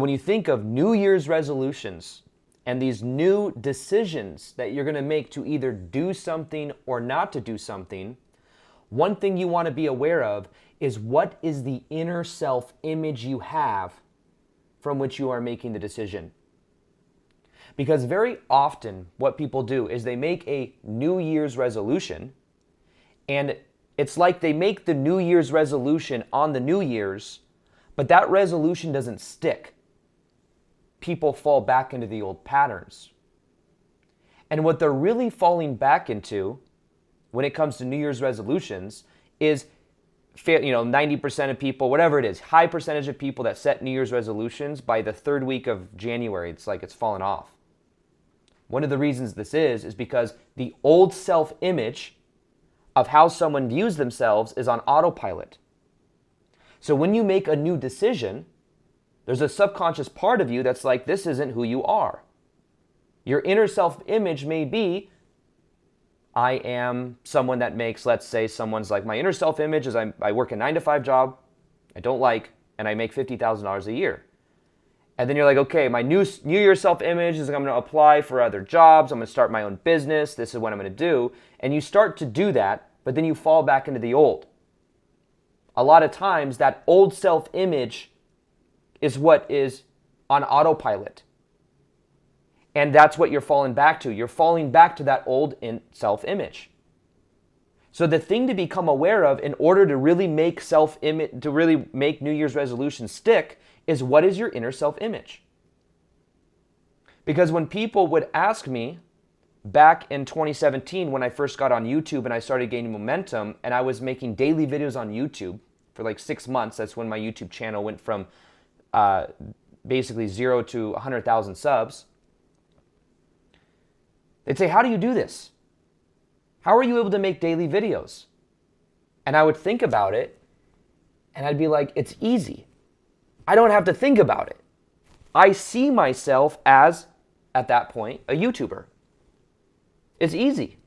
When you think of New Year's resolutions and these new decisions that you're going to make to either do something or not to do something, one thing you want to be aware of is what is the inner self-image you have from which you are making the decision. Because very often what people do is they make a New Year's resolution, and it's like they make the New Year's resolution on the New Year's, but that resolution doesn't stick. People fall back into the old patterns. And what they're really falling back into when it comes to New Year's resolutions is, 90% of people, whatever it is, high percentage of people that set New Year's resolutions, by the third week of January, it's like it's fallen off. One of the reasons this is because the old self-image of how someone views themselves is on autopilot. So when you make a new decision, there's a subconscious part of you that's like, this isn't who you are. Your inner self-image may be, I am someone that makes, let's say someone's like, my inner self-image is I work a 9-to-5 job I don't like, and I make $50,000 a year. And then you're like, okay, my new year self-image is I'm going to apply for other jobs. I'm going to start my own business. This is what I'm going to do. And you start to do that, but then you fall back into the old. A lot of times that old self-image is what is on autopilot. And that's what you're falling back to. You're falling back to that old self-image. So the thing to become aware of in order to really make self-image, to really make New Year's resolutions stick, is what is your inner self-image? Because when people would ask me back in 2017 when I first got on YouTube and I started gaining momentum and I was making daily videos on YouTube for like 6 months, that's when my YouTube channel went from basically 0 to 100,000 subs. They'd say, how do you do this? How are you able to make daily videos? And I would think about it and I'd be like, it's easy. I don't have to think about it. I see myself as, at that point, a YouTuber. It's easy.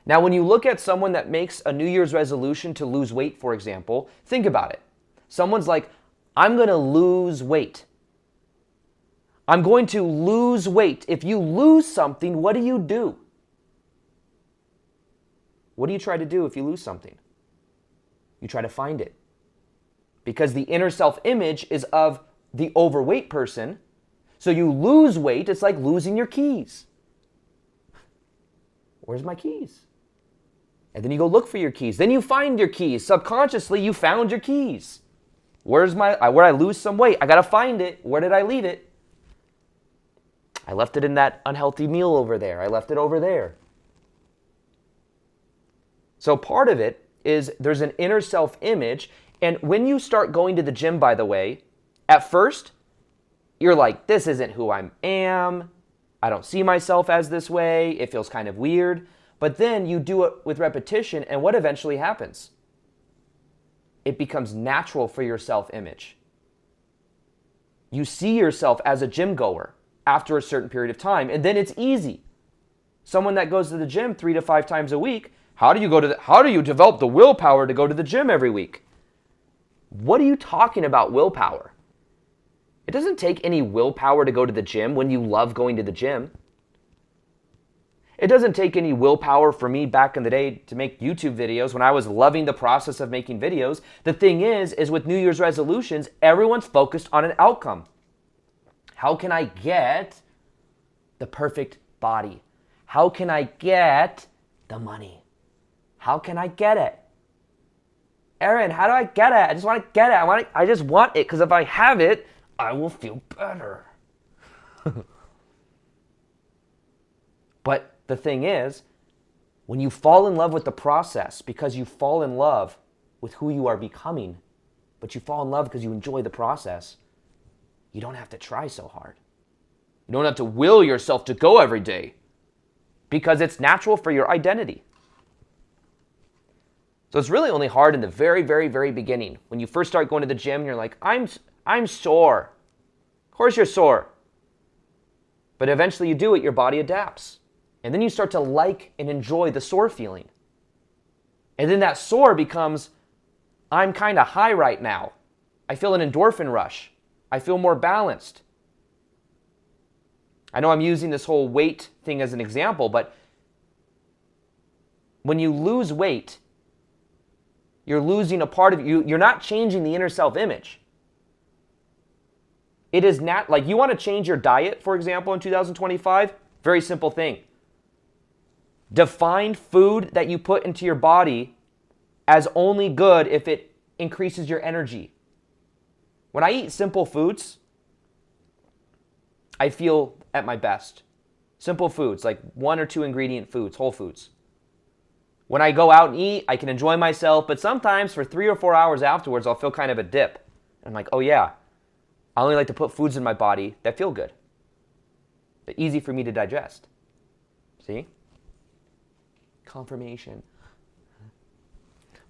Now, when you look at someone that makes a New Year's resolution to lose weight, for example, think about it. Someone's like, I'm going to lose weight. I'm going to lose weight. If you lose something, what do? What do you try to do if you lose something? You try to find it. Because the inner self-image is of the overweight person. So you lose weight, it's like losing your keys. Where's my keys? And then you go look for your keys. Then you find your keys. Subconsciously, you found your keys. Where I lose some weight? I got to find it. Where did I leave it? I left it in that unhealthy meal over there. I left it over there. So part of it is there's an inner self-image. And when you start going to the gym, by the way, at first, you're like, this isn't who I am. I don't see myself as this way. It feels kind of weird. But then you do it with repetition, and what eventually happens? It becomes natural for your self-image. You see yourself as a gym goer after a certain period of time, and then it's easy. Someone that goes to the gym 3 to 5 times a week, how do you develop the willpower to go to the gym every week? What are you talking about, willpower? It doesn't take any willpower to go to the gym when you love going to the gym. It doesn't take any willpower for me back in the day to make YouTube videos when I was loving the process of making videos. The thing is with New Year's resolutions, everyone's focused on an outcome. How can I get the perfect body? How can I get the money? How can I get it? Aaron, how do I get it? I just want to get it. I just want it because if I have it, I will feel better. But the thing is, when you fall in love with the process because you fall in love with who you are becoming, but you fall in love because you enjoy the process, you don't have to try so hard. You don't have to will yourself to go every day because it's natural for your identity. So it's really only hard in the very, very, very beginning. When you first start going to the gym, you're like, I'm sore. Of course you're sore. But eventually you do it, your body adapts. And then you start to like and enjoy the sore feeling. And then that sore becomes, I'm kind of high right now. I feel an endorphin rush. I feel more balanced. I know I'm using this whole weight thing as an example, but when you lose weight, you're losing a part of you. You're not changing the inner self-image. It is not like you want to change your diet, for example, in 2025. Very simple thing. Define food that you put into your body as only good if it increases your energy. When I eat simple foods, I feel at my best. Simple foods, like 1 or 2 ingredient foods, whole foods. When I go out and eat, I can enjoy myself, but sometimes for 3 or 4 hours afterwards, I'll feel kind of a dip. I'm like, oh yeah, I only like to put foods in my body that feel good. They're easy for me to digest. See? Confirmation.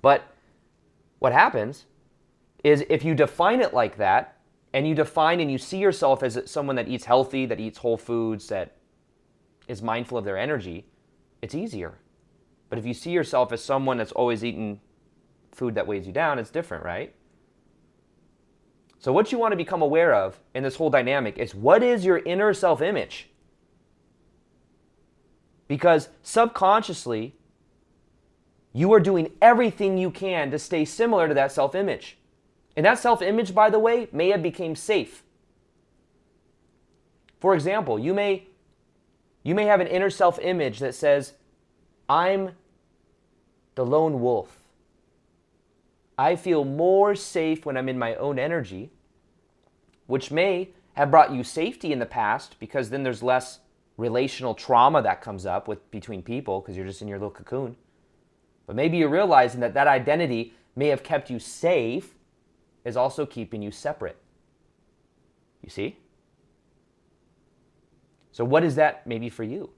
But what happens is if you define it like that, and you define and you see yourself as someone that eats healthy, that eats whole foods, that is mindful of their energy, it's easier. But if you see yourself as someone that's always eating food that weighs you down, it's different, right? So what you want to become aware of in this whole dynamic is, what is your inner self-image? Because subconsciously, you are doing everything you can to stay similar to that self-image. And that self-image, by the way, may have become safe. For example, you may have an inner self-image that says, I'm the lone wolf. I feel more safe when I'm in my own energy, which may have brought you safety in the past, because then there's less relational trauma that comes up between people because you're just in your little cocoon. But maybe you're realizing that that identity may have kept you safe is also keeping you separate. You see? So what is that maybe for you?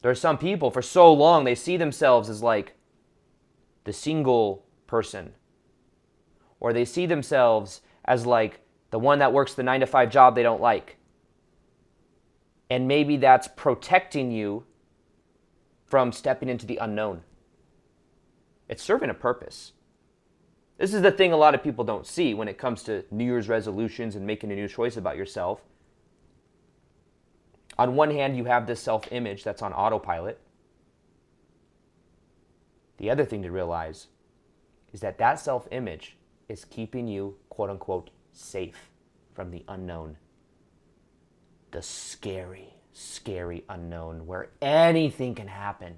There are some people, for so long, they see themselves as like the single person. Or they see themselves as like the one that works the 9-to-5 job they don't like. And maybe that's protecting you from stepping into the unknown. It's serving a purpose. This is the thing a lot of people don't see when it comes to New Year's resolutions and making a new choice about yourself. On one hand, you have this self-image that's on autopilot. The other thing to realize is that that self-image is keeping you, quote unquote, safe from the unknown. The scary, scary unknown where anything can happen.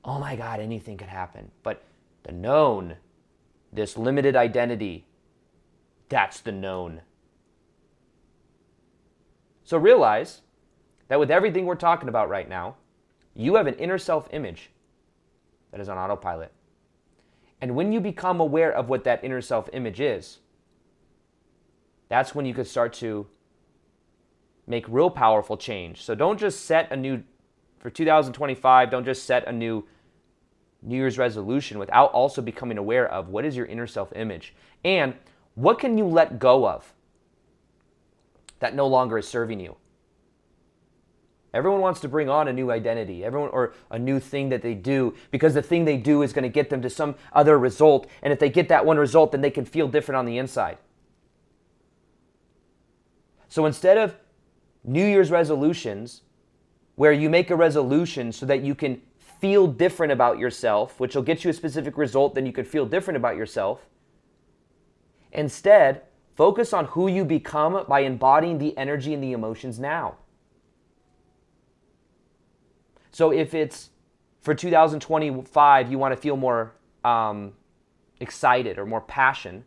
Oh my God, anything could happen. But the known, this limited identity, that's the known. So realize that with everything we're talking about right now, you have an inner self-image that is on autopilot. And when you become aware of what that inner self-image is, that's when you could start to make real powerful change. So don't just set a new, for 2025, don't just set a new New Year's resolution without also becoming aware of what is your inner self-image and what can you let go of that no longer is serving you. Everyone wants to bring on a new identity, or a new thing that they do, because the thing they do is going to get them to some other result, and if they get that one result, then they can feel different on the inside. So instead of New Year's resolutions, where you make a resolution so that you can feel different about yourself, which will get you a specific result, then you can feel different about yourself. Instead, focus on who you become by embodying the energy and the emotions now. So if it's for 2025, you want to feel more excited or more passion,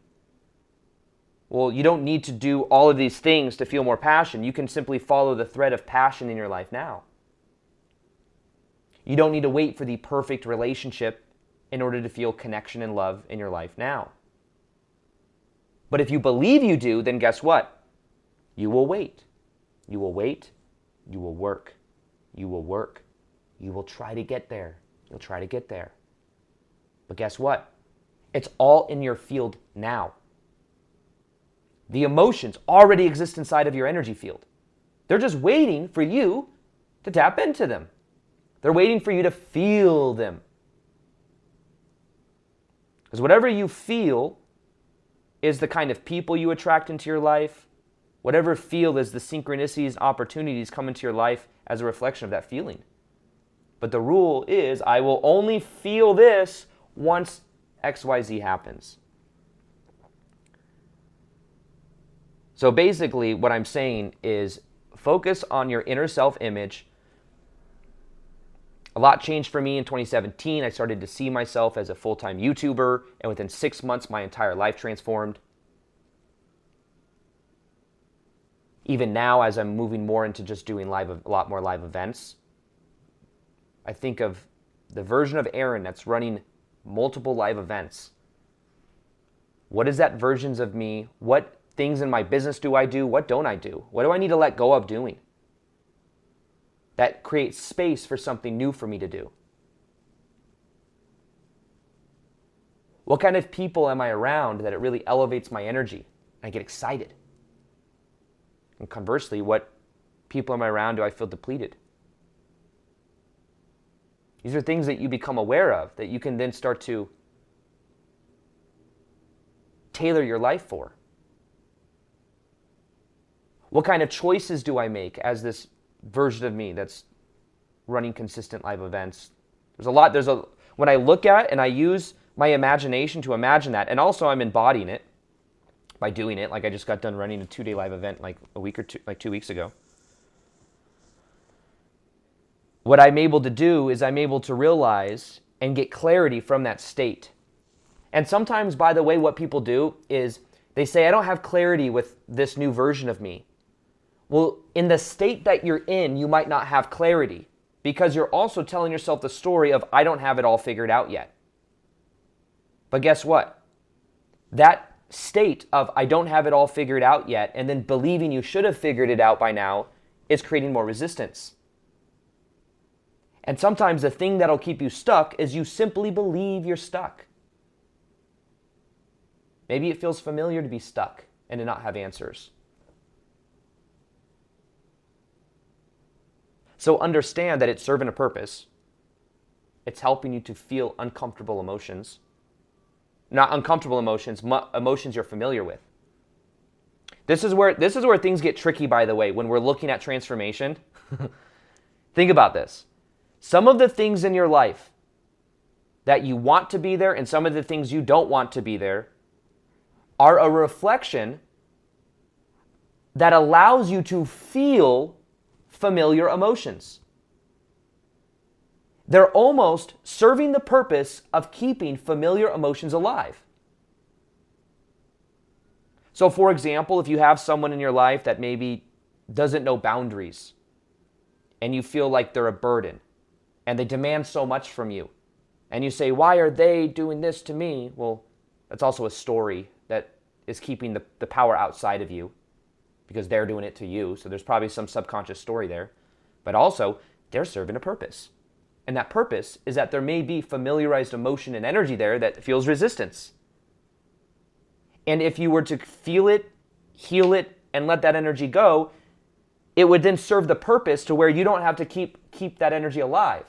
well, you don't need to do all of these things to feel more passion. You can simply follow the thread of passion in your life now. You don't need to wait for the perfect relationship in order to feel connection and love in your life now. But if you believe you do, then guess what? You will wait. You will wait. You will work. You will work. You will try to get there. You'll try to get there. But guess what? It's all in your field now. The emotions already exist inside of your energy field. They're just waiting for you to tap into them. They're waiting for you to feel them. Because whatever you feel is the kind of people you attract into your life. Whatever field is the synchronicities and opportunities come into your life as a reflection of that feeling. But the rule is, I will only feel this once XYZ happens. So basically, what I'm saying is focus on your inner self-image. A lot changed for me in 2017. I started to see myself as a full-time YouTuber, and within 6 months, my entire life transformed. Even now, as I'm moving more into just doing a lot more live events, I think of the version of Aaron that's running multiple live events. What is that versions of me? What things in my business do I do? What don't I do? What do I need to let go of doing? That creates space for something new for me to do. What kind of people am I around that it really elevates my energy? I get excited. And conversely, what people am I around do I feel depleted? These are things that you become aware of, that you can then start to tailor your life for. What kind of choices do I make as this version of me that's running consistent live events? When I look at and I use my imagination to imagine that, and also I'm embodying it by doing it. Like I just got done running a 2-day live event like 2 weeks ago. What I'm able to do is I'm able to realize and get clarity from that state. And sometimes, by the way, what people do is they say, I don't have clarity with this new version of me. Well, in the state that you're in, you might not have clarity because you're also telling yourself the story of, I don't have it all figured out yet. But guess what? That state of, I don't have it all figured out yet, and then believing you should have figured it out by now, is creating more resistance. And sometimes the thing that'll keep you stuck is you simply believe you're stuck. Maybe it feels familiar to be stuck and to not have answers. So understand that it's serving a purpose. It's helping you to feel uncomfortable emotions. Not uncomfortable emotions, emotions you're familiar with. This is where things get tricky, by the way, when we're looking at transformation. Think about this. Some of the things in your life that you want to be there and some of the things you don't want to be there are a reflection that allows you to feel familiar emotions. They're almost serving the purpose of keeping familiar emotions alive. So, for example, if you have someone in your life that maybe doesn't know boundaries and you feel like they're a burden and they demand so much from you, and you say, why are they doing this to me? Well, that's also a story that is keeping the power outside of you because they're doing it to you. So there's probably some subconscious story there. But also, they're serving a purpose. And that purpose is that there may be familiarized emotion and energy there that feels resistance. And if you were to feel it, heal it, and let that energy go, it would then serve the purpose to where you don't have to keep that energy alive.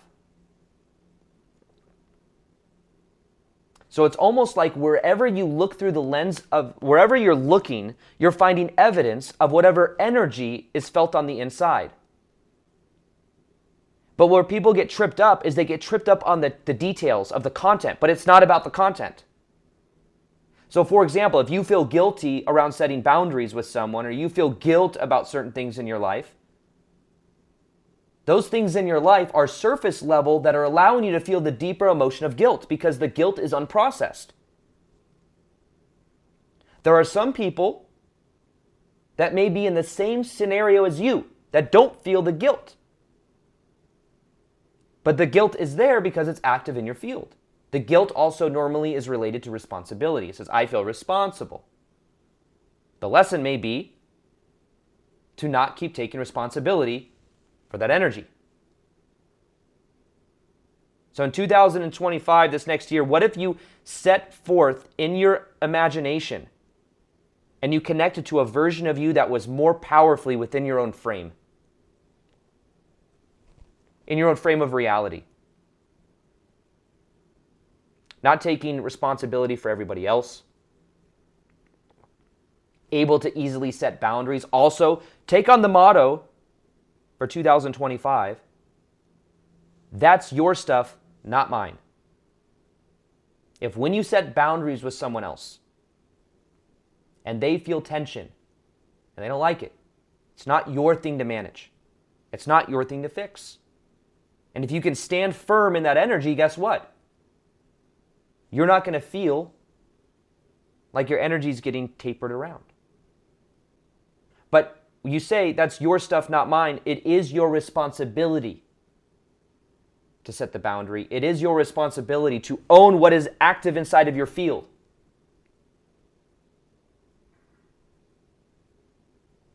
So it's almost like wherever you look through the lens of, wherever you're looking, you're finding evidence of whatever energy is felt on the inside. But where people get tripped up is they get tripped up on the details of the content, but it's not about the content. So for example, if you feel guilty around setting boundaries with someone, or you feel guilt about certain things in your life, those things in your life are surface level that are allowing you to feel the deeper emotion of guilt because the guilt is unprocessed. There are some people that may be in the same scenario as you that don't feel the guilt. But the guilt is there because it's active in your field. The guilt also normally is related to responsibility. It says, I feel responsible. The lesson may be to not keep taking responsibility for that energy. So in 2025, this next year, what if you set forth in your imagination and you connected to a version of you that was more powerfully within your own frame? In your own frame of reality. Not taking responsibility for everybody else. able to easily set boundaries. Also, take on the motto for 2025. That's your stuff, not mine. If when you set boundaries with someone else and they feel tension and they don't like it, it's not your thing to manage. It's not your thing to fix. And if you can stand firm in that energy, guess what? You're not going to feel like your energy is getting tapered around. But you say, that's your stuff, not mine. It is your responsibility to set the boundary. It is your responsibility to own what is active inside of your field.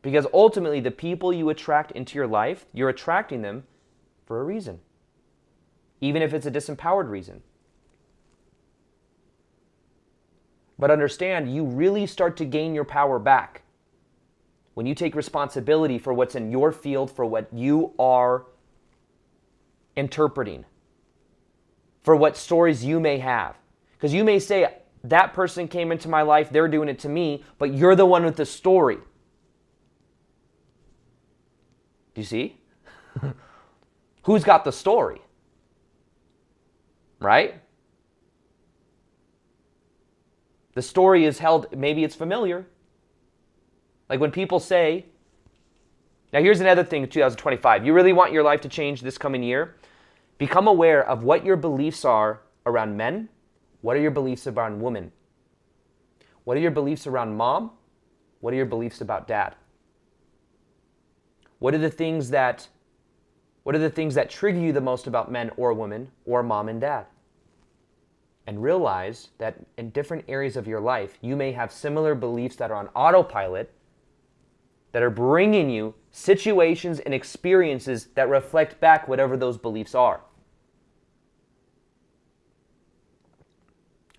Because ultimately, the people you attract into your life, you're attracting them for a reason. Even if it's a disempowered reason. But understand, you really start to gain your power back when you take responsibility for what's in your field, for what you are interpreting, for what stories you may have. Because you may say, that person came into my life, they're doing it to me, but you're the one with the story. Do you see? Who's got the story? Right? The story is held, maybe it's familiar. Like when people say, now here's another thing in 2025. You really want your life to change this coming year? Become aware of what your beliefs are around men. What are your beliefs around women? What are your beliefs around mom? What are your beliefs about dad? What are the things that trigger you the most about men or women or mom and dad? And realize that in different areas of your life, you may have similar beliefs that are on autopilot that are bringing you situations and experiences that reflect back whatever those beliefs are.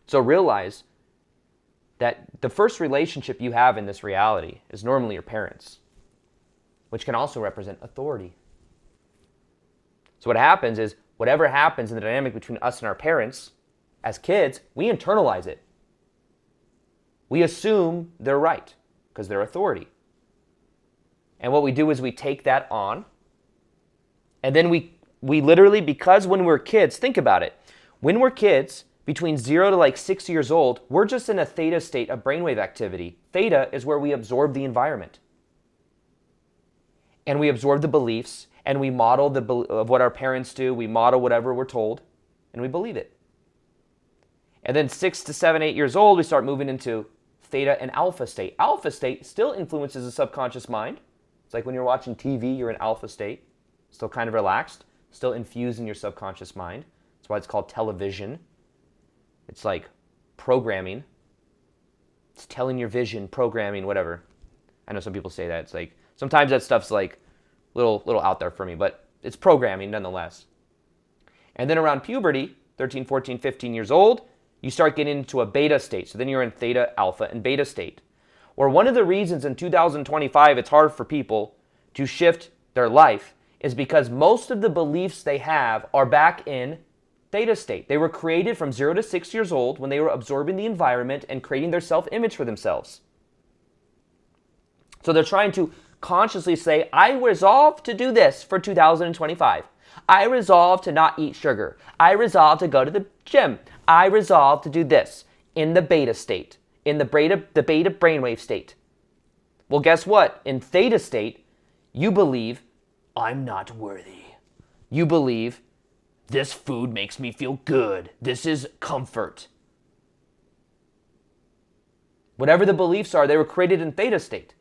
So realize that the first relationship you have in this reality is normally your parents, which can also represent authority. So what happens is, whatever happens in the dynamic between us and our parents, as kids, we internalize it. We assume they're right because they're authority. And what we do is we take that on, and then we literally, because when we're kids, think about it. When we're kids, between 0 to like 6 years old, we're just in a theta state of brainwave activity. Theta is where we absorb the environment. And we absorb the beliefs, and we model of what our parents do. We model whatever we're told, and we believe it. And then 6 to 7, 8 years old, we start moving into theta and alpha state. Alpha state still influences the subconscious mind. It's like when you're watching TV, you're in alpha state, still kind of relaxed, still infused in your subconscious mind. That's why it's called television. It's like programming. It's telling your vision, programming, whatever. I know some people say that. It's like, sometimes that stuff's like little out there for me, but it's programming nonetheless. And then around puberty, 13, 14, 15 years old, you start getting into a beta state. So then you're in theta, alpha, and beta state. Or one of the reasons in 2025 it's hard for people to shift their life is because most of the beliefs they have are back in theta state. They were created from 0 to 6 years old when they were absorbing the environment and creating their self-image for themselves. So they're trying to consciously say, I resolve to do this for 2025. I resolve to not eat sugar. I resolve to go to the gym. I resolve to do this in the beta state, in the beta brainwave state. Well, guess what? In theta state, you believe, I'm not worthy. You believe, this food makes me feel good. This is comfort. Whatever the beliefs are, they were created in theta state,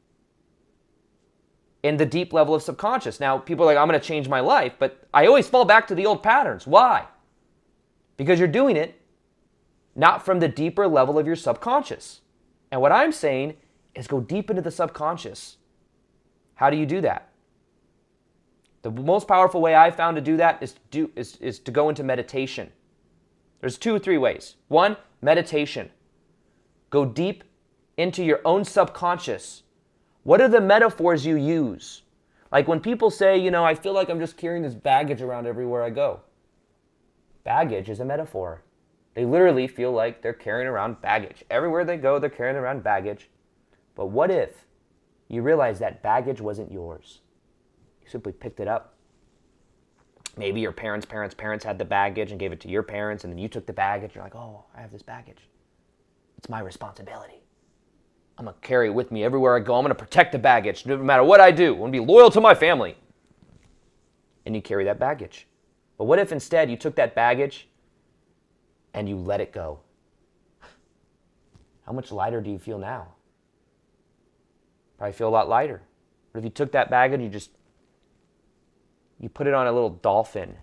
in the deep level of subconscious. Now, people are like, I'm going to change my life, but I always fall back to the old patterns. Why? Because you're doing it not from the deeper level of your subconscious. And what I'm saying is go deep into the subconscious. How do you do that? The most powerful way I found to do that is to go into meditation. There's 2 or 3 ways. 1, meditation. Go deep into your own subconscious. What are the metaphors you use? Like when people say, I feel like I'm just carrying this baggage around everywhere I go. Baggage is a metaphor. They literally feel like they're carrying around baggage. Everywhere they go, they're carrying around baggage. But what if you realize that baggage wasn't yours? You simply picked it up. Maybe your parents' had the baggage and gave it to your parents, and then you took the baggage. You're like, oh, I have this baggage. It's my responsibility. I'm going to carry it with me everywhere I go. I'm going to protect the baggage no matter what I do. I'm going to be loyal to my family. And you carry that baggage. But what if instead you took that baggage and you let it go? How much lighter do you feel now? Probably feel a lot lighter. But if you took that baggage and you put it on a little dolphin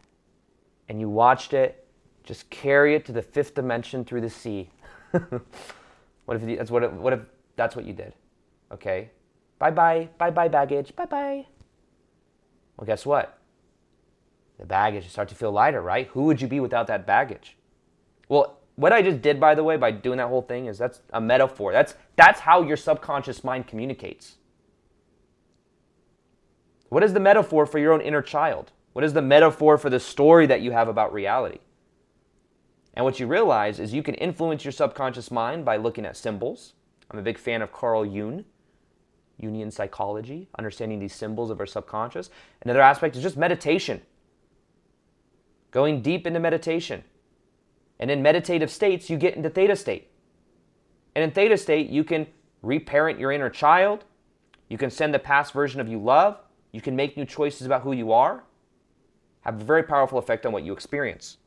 and you watched it just carry it to the fifth dimension through the sea. What if that's what you did? Okay? Bye-bye baggage, bye-bye. Well, guess what? The baggage, you start to feel lighter, right? Who would you be without that baggage? Well, what I just did, by the way, by doing that whole thing is that's a metaphor. That's how your subconscious mind communicates. What is the metaphor for your own inner child? What is the metaphor for the story that you have about reality? And what you realize is you can influence your subconscious mind by looking at symbols. I'm a big fan of Carl Jung, Jungian psychology, understanding these symbols of our subconscious. Another aspect is just meditation. Going deep into meditation. And in meditative states, you get into theta state. And in theta state, you can reparent your inner child. You can send the past version of you love. You can make new choices about who you are. Have a very powerful effect on what you experience.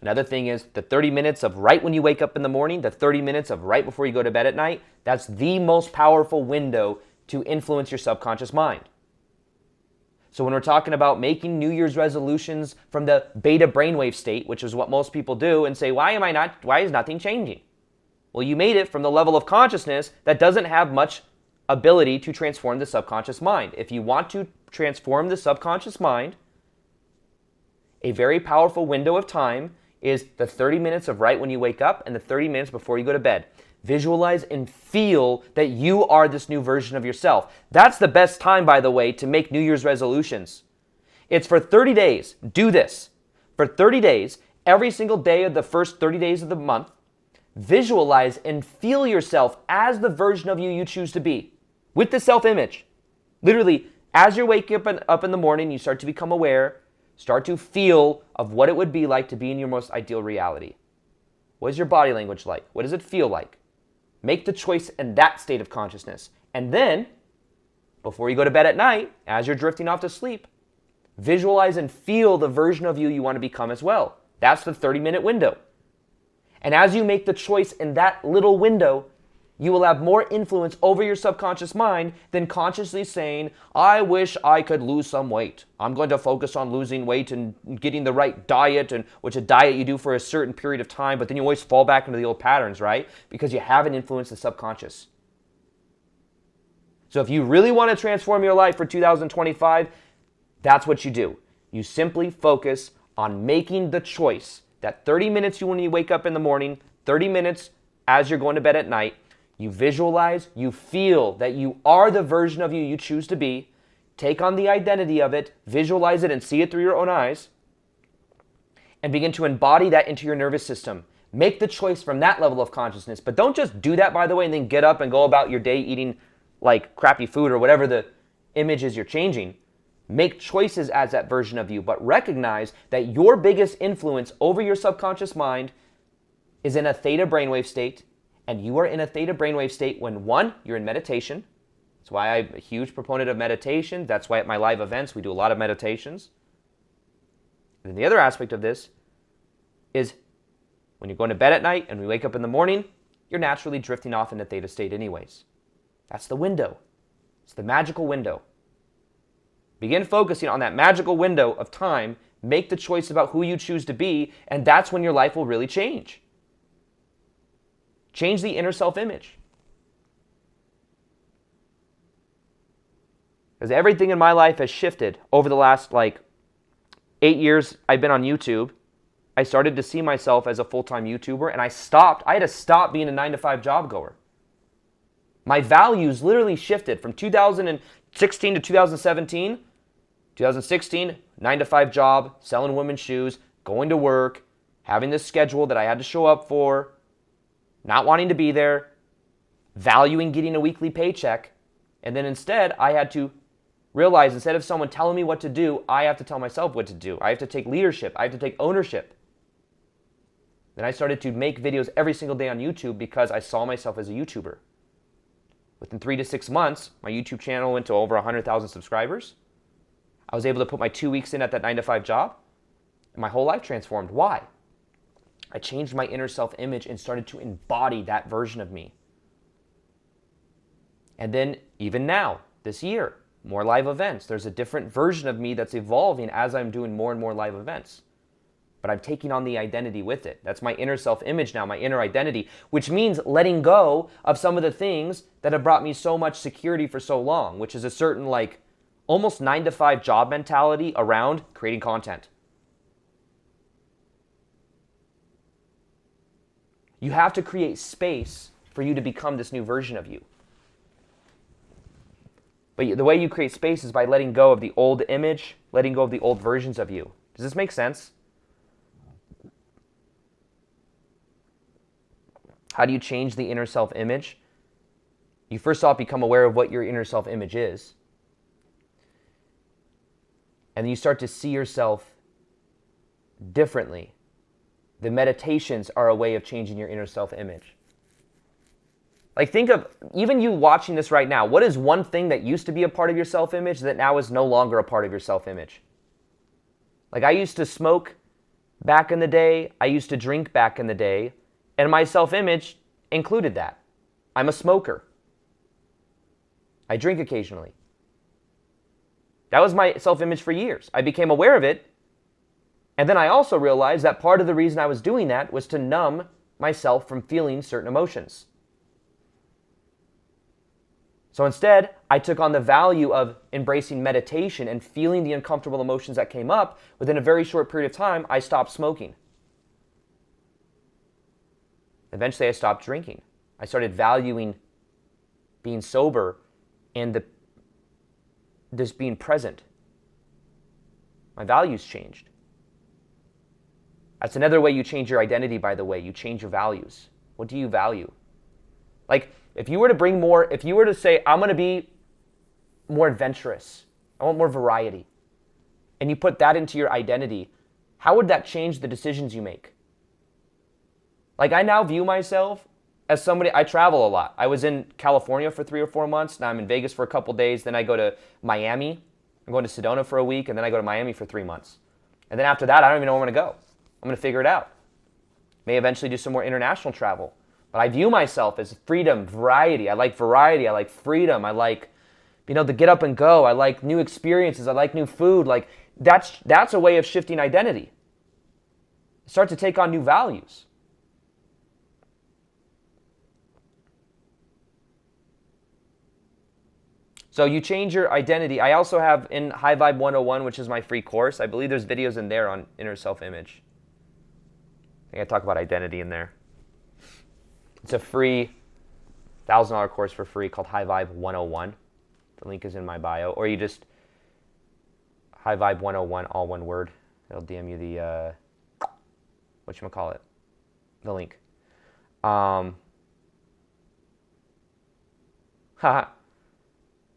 Another thing is the 30 minutes of right when you wake up in the morning, the 30 minutes of right before you go to bed at night, that's the most powerful window to influence your subconscious mind. So when we're talking about making New Year's resolutions from the beta brainwave state, which is what most people do, and say, why is nothing changing? Well, you made it from the level of consciousness that doesn't have much ability to transform the subconscious mind. If you want to transform the subconscious mind, a very powerful window of time is the 30 minutes of right when you wake up and the 30 minutes before you go to bed. Visualize and feel that you are this new version of yourself. That's the best time, by the way, to make New Year's resolutions. It's for 30 days. Do this. For 30 days, every single day of the first 30 days of the month, visualize and feel yourself as the version of you choose to be, with the self-image. Literally, as you're waking up in the morning, you start to become aware, start to feel of what it would be like to be in your most ideal reality. What is your body language like? What does it feel like? Make the choice in that state of consciousness. And then, before you go to bed at night, as you're drifting off to sleep, visualize and feel the version of you want to become as well. That's the 30-minute window. And as you make the choice in that little window, you will have more influence over your subconscious mind than consciously saying, I wish I could lose some weight. I'm going to focus on losing weight and getting the right diet, and which a diet you do for a certain period of time, but then you always fall back into the old patterns, right? Because you haven't influenced the subconscious. So if you really want to transform your life for 2025, that's what you do. You simply focus on making the choice. That 30 minutes when you wake up in the morning, 30 minutes as you're going to bed at night, you visualize, you feel that you are the version of you choose to be, take on the identity of it, visualize it and see it through your own eyes, and begin to embody that into your nervous system. Make the choice from that level of consciousness, but don't just do that, by the way, and then get up and go about your day eating like crappy food or whatever the image is you're changing. Make choices as that version of you, but recognize that your biggest influence over your subconscious mind is in a theta brainwave state, and you are in a theta brainwave state when, one, you're in meditation. That's why I'm a huge proponent of meditation. That's why at my live events we do a lot of meditations. And then the other aspect of this is when you're going to bed at night and we wake up in the morning, you're naturally drifting off into theta state anyways. That's the window. It's the magical window. Begin focusing on that magical window of time. Make the choice about who you choose to be, and that's when your life will really change. Change the inner self-image. Because everything in my life has shifted over the last 8 years I've been on YouTube. I started to see myself as a full-time YouTuber, and I had to stop being a 9-to-5 job goer. My values literally shifted from 2016 to 2017. 2016, 9-to-5 job, selling women's shoes, going to work, having this schedule that I had to show up for. not wanting to be there, valuing getting a weekly paycheck, and then instead I had to realize instead of someone telling me what to do, I have to tell myself what to do. I have to take leadership. I have to take ownership. Then I started to make videos every single day on YouTube because I saw myself as a YouTuber. Within 3 to 6 months, my YouTube channel went to over 100,000 subscribers. I was able to put my 2 weeks in at that 9-to-5 job, and my whole life transformed. Why? I changed my inner self-image and started to embody that version of me. And then even now, this year, more live events. There's a different version of me that's evolving as I'm doing more and more live events. But I'm taking on the identity with it. That's my inner self-image now, my inner identity, which means letting go of some of the things that have brought me so much security for so long, which is a certain almost 9-to-5 job mentality around creating content. You have to create space for you to become this new version of you. But the way you create space is by letting go of the old image, letting go of the old versions of you. Does this make sense? How do you change the inner self-image? You first off become aware of what your inner self-image is. And then you start to see yourself differently. The meditations are a way of changing your inner self-image. Think of even you watching this right now. What is one thing that used to be a part of your self-image that now is no longer a part of your self-image? I used to smoke back in the day. I used to drink back in the day. And my self-image included that. I'm a smoker. I drink occasionally. That was my self-image for years. I became aware of it. And then I also realized that part of the reason I was doing that was to numb myself from feeling certain emotions. So instead, I took on the value of embracing meditation and feeling the uncomfortable emotions that came up. Within a very short period of time, I stopped smoking. Eventually, I stopped drinking. I started valuing being sober and just being present. My values changed. That's another way you change your identity, by the way. You change your values. What do you value? If you were to say, I'm going to be more adventurous, I want more variety, and you put that into your identity, how would that change the decisions you make? I now view myself as somebody, I travel a lot. I was in California for 3 or 4 months. Now I'm in Vegas for a couple days. Then I go to Miami. I'm going to Sedona for a week, and then I go to Miami for 3 months. And then after that, I don't even know where I'm going to go. I'm going to figure it out. May eventually do some more international travel. But I view myself as freedom, variety. I like variety. I like freedom. I like, to get up and go. I like new experiences. I like new food. That's a way of shifting identity. Start to take on new values. So you change your identity. I also have in High Vibe 101, which is my free course. I believe there's videos in there on inner self-image. I think I talk about identity in there. It's a free $1,000 course for free called High Vibe 101. The link is in my bio. Or you just High Vibe 101, all one word. It'll DM you the, whatchamacallit, the link. Haha.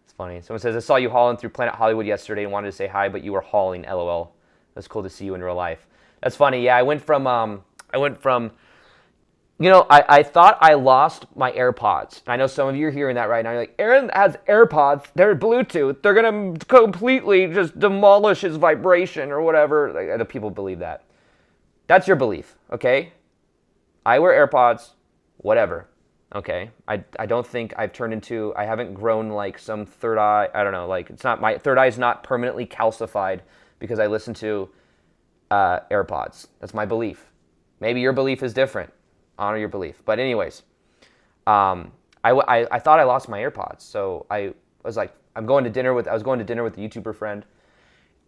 It's funny. Someone says, I saw you hauling through Planet Hollywood yesterday and wanted to say hi, but you were hauling, LOL. It was cool to see you in real life. That's funny. Yeah, I went from I thought I lost my AirPods. I know some of you are hearing that right now. You're like, Aaron has AirPods. They're Bluetooth. They're going to completely just demolish his vibration or whatever. The people believe that. That's your belief, okay? I wear AirPods, whatever, okay? I don't think I haven't grown like some third eye. I don't know. My third eye is not permanently calcified because I listen to AirPods. That's my belief. Maybe your belief is different. Honor your belief. But anyways, I thought I lost my AirPods. So I was like, I was going to dinner with a YouTuber friend.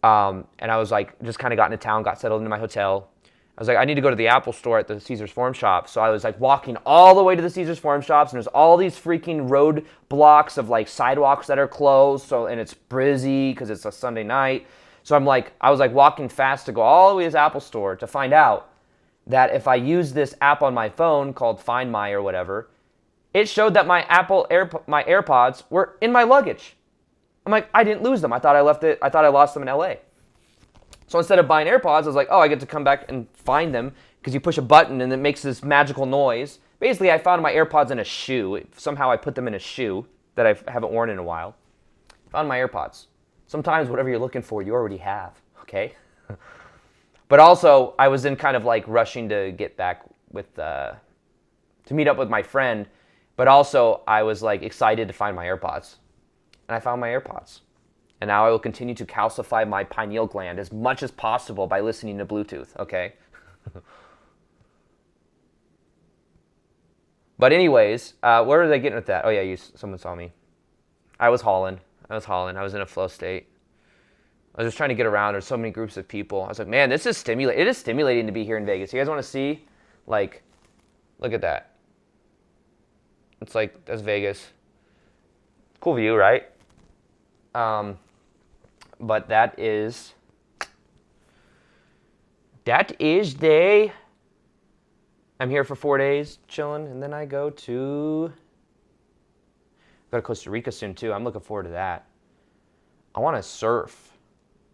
And I was like, just kind of got into town, got settled into my hotel. I was like, I need to go to the Apple store at the Caesar's Forum shop. So I was like walking all the way to the Caesar's Forum shops, and there's all these freaking road blocks of sidewalks that are closed. And it's busy because it's a Sunday night. So I was walking fast to go all the way to this Apple store to find out that if I use this app on my phone called Find My or whatever, it showed that my my AirPods were in my luggage. I'm like, I didn't lose them. I thought I lost them in LA. So instead of buying AirPods, I was like, oh, I get to come back and find them because you push a button and it makes this magical noise. Basically, I found my AirPods in a shoe. Somehow I put them in a shoe that I haven't worn in a while. Found my AirPods. Sometimes whatever you're looking for, you already have, okay? But also, I was in kind of like rushing to get back with, to meet up with my friend. But also, I was like excited to find my AirPods. And I found my AirPods. And now I will continue to calcify my pineal gland as much as possible by listening to Bluetooth, okay? But anyways, where are they getting with that? Oh yeah, someone saw me. I was hauling. I was in a flow state. I was just trying to get around. There's so many groups of people. I was like, man, this is stimulating. It is stimulating to be here in Vegas. You guys want to see? Like, look at that. It's like, that's Vegas. Cool view, right? But that is I'm here for 4 days, chilling, and then I go to Costa Rica soon, too. I'm looking forward to that. I want to surf.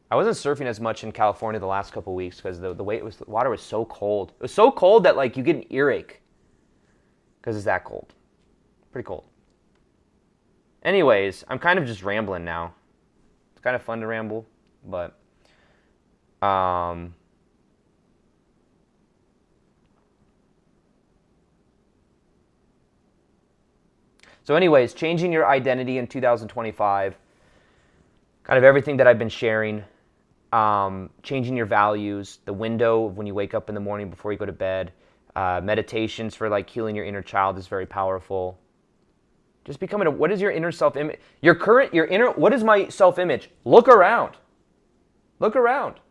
I wasn't surfing as much in California the last couple weeks because the water was so cold. It was so cold that, like, you get an earache because it's that cold. Pretty cold. Anyways, I'm kind of just rambling now. It's kind of fun to ramble, but so anyways, changing your identity in 2025, kind of everything that I've been sharing, changing your values, the window of when you wake up in the morning before you go to bed, meditations for like healing your inner child is very powerful. Just becoming what is your inner self-image? What is my self-image? Look around. Look around.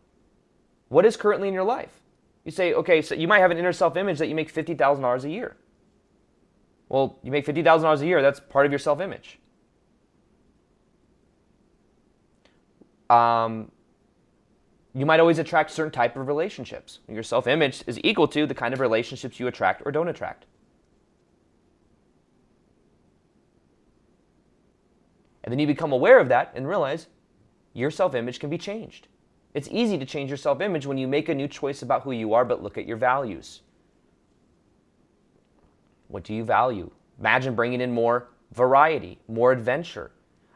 What is currently in your life? You say, okay, so you might have an inner self-image that you make $50,000 a year. Well, you make $50,000 a year, that's part of your self-image. You might always attract certain type of relationships. Your self-image is equal to the kind of relationships you attract or don't attract. And then you become aware of that and realize your self-image can be changed. It's easy to change your self-image when you make a new choice about who you are, but look at your values. What do you value? Imagine bringing in more variety, more adventure.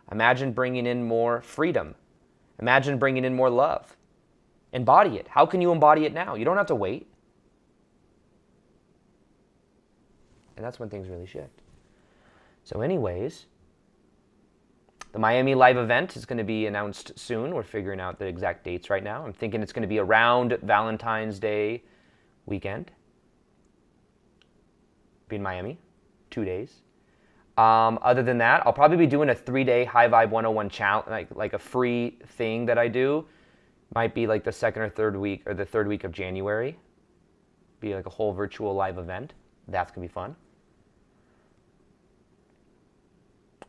Imagine bringing in more freedom. Imagine bringing in more love. Embody it. How can you embody it now? You don't have to wait. And that's when things really shift. So anyways, the Miami live event is going to be announced soon. We're figuring out the exact dates right now. I'm thinking it's going to be around Valentine's Day weekend. Be in Miami, 2 days. Other than that, I'll probably be doing a 3-day High Vibe 101 challenge, like a free thing that I do. Might be like the second or third week, or the third week of January. Be like a whole virtual live event. That's going to be fun.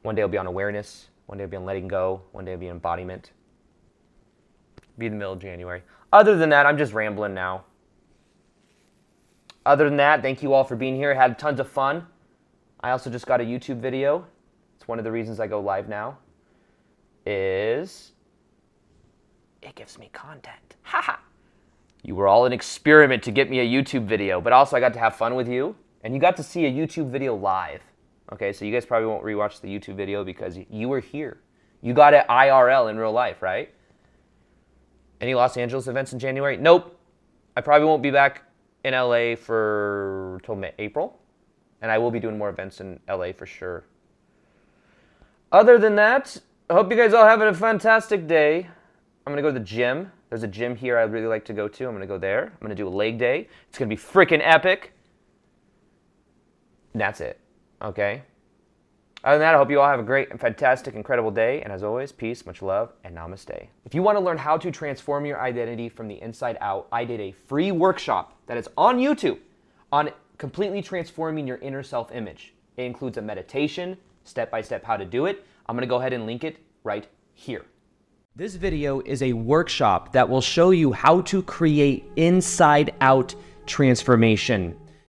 One day I'll be on awareness. One day I'll be on letting go. One day I'll be on embodiment. Be in the middle of January. Other than that, I'm just rambling now. Other than that, thank you all for being here. Had tons of fun. I also just got a YouTube video. It's one of the reasons I go live now. It gives me content. Haha. You were all an experiment to get me a YouTube video, but also I got to have fun with you, and you got to see a YouTube video live. Okay, so you guys probably won't rewatch the YouTube video because you were here. You got it IRL in real life, right? Any Los Angeles events in January? Nope. I probably won't be back in LA till April, and I will be doing more events in LA for sure. Other than that, I hope you guys all having a fantastic day. I'm going to go to the gym. There's a gym here I'd really like to go to. I'm going to go there. I'm going to do a leg day. It's going to be freaking epic. And that's it. Okay? Other than that, I hope you all have a great and fantastic, incredible day. And as always, peace, much love, and namaste. If you want to learn how to transform your identity from the inside out, I did a free workshop that is on YouTube on completely transforming your inner self-image. It includes a meditation, step-by-step how to do it. I'm going to go ahead and link it right here. This video is a workshop that will show you how to create inside-out transformation.